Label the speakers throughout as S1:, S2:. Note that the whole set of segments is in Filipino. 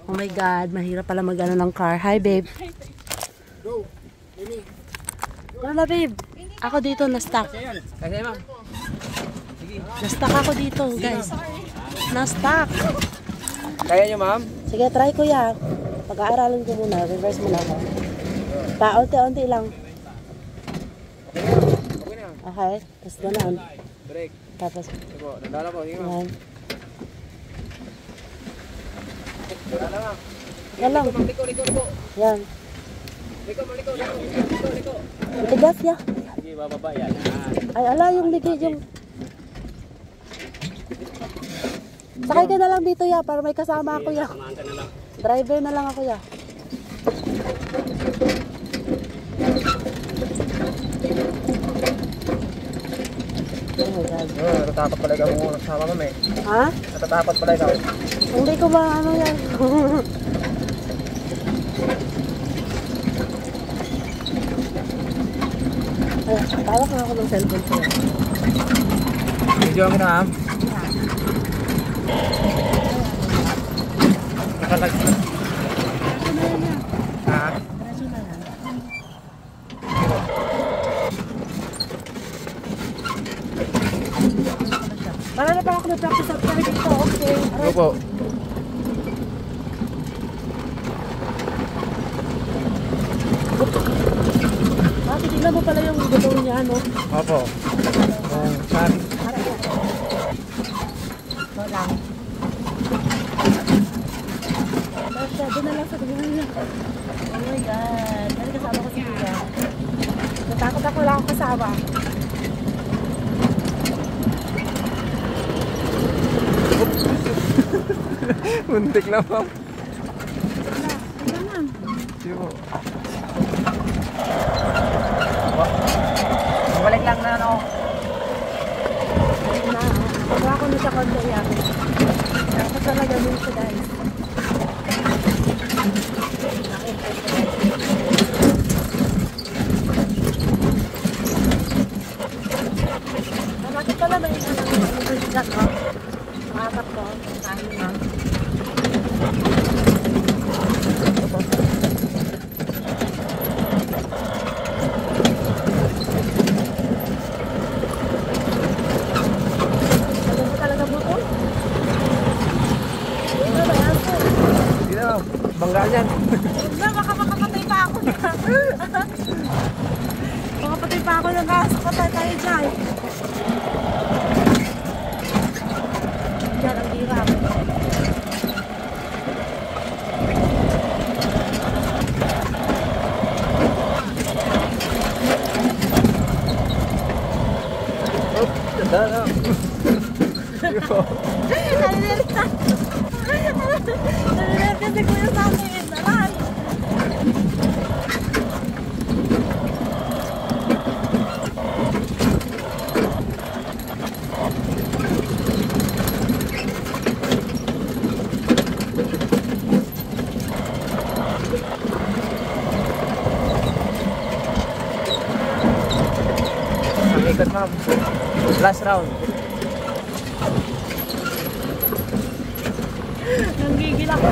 S1: Oh my God, mahirap pala mag-ano ng car. Hi, babe.
S2: Go. Mimi.
S1: Ano na, babe? Ako dito, na-stuck.
S2: Kasi ma'am. Sige.
S1: Na-stuck ako dito, guys. Na-stuck.
S2: Kaya nyo ma'am?
S1: Sige, try ko yan. Pag-aaralan ko muna. Reverse muna ako. Paunti-unti lang.
S2: Okay na.
S1: Okay, tapos ganun.
S2: Break.
S1: Tapos,
S2: Sige po. Nandala po. Sige ma'am.
S1: yan.
S2: Nandala ma'am.
S1: Yan lang.
S2: Liko.
S1: Yan.
S2: Liko.
S1: Matigas ya.
S2: Sige, bababa yan.
S1: Ay, ala, yung ligi, yung... Sakay ka na lang dito ya, para may kasama ako ya.
S2: Samahan ka na lang.
S1: Driver na lang ako ya. Oh my God.
S2: Natatakot pala ikaw kung nagsama ma'am eh.
S1: Ha?
S2: Natatakot pala ikaw.
S1: Hindi ko ba ano yan? Ay, tawag na ako ng cellphone ko.
S2: Video mo na ma'am. Nakalag. Ha?
S1: Para na pa ako na-practice at kaya dito. Okay.
S2: Go po.
S1: Tignan mo pala yung gulong niya, no?
S2: Opo. Saan?
S1: Lang. Basta, doon na lang sa gulong niya. Oh my God. Dali kasama ko si Kuya. Natakot ako lang kasama.
S2: Muntik na ma'am.
S1: Tignan ma'am.
S2: Sige po. Balik lang na ano.
S1: Wala ako na sa kondo yan. Dapat talaga dun siya, guys. Bakit pala may bigat, no? Makakap ko. Kain na.
S2: Banggaan yan.
S1: Baka makapatay pa ako na. Makapatay pa ako ng gas. Patay tayo dyan. Yan ang hirap.
S2: Ganda na.
S1: Nalilit na. Nalilit kasi kuya sa akin. Aray.
S2: Ang ikot ma'am. Last round.
S1: Nanggigil ako.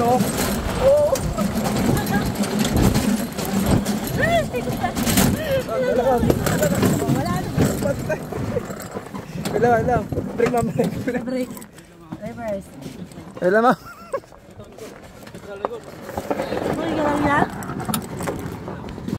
S2: oh. Oo.
S1: Wala na.
S2: Wala. Break ma'am.
S1: Break. Reverse.
S2: Wala ma'am.
S1: Uy, galang yan?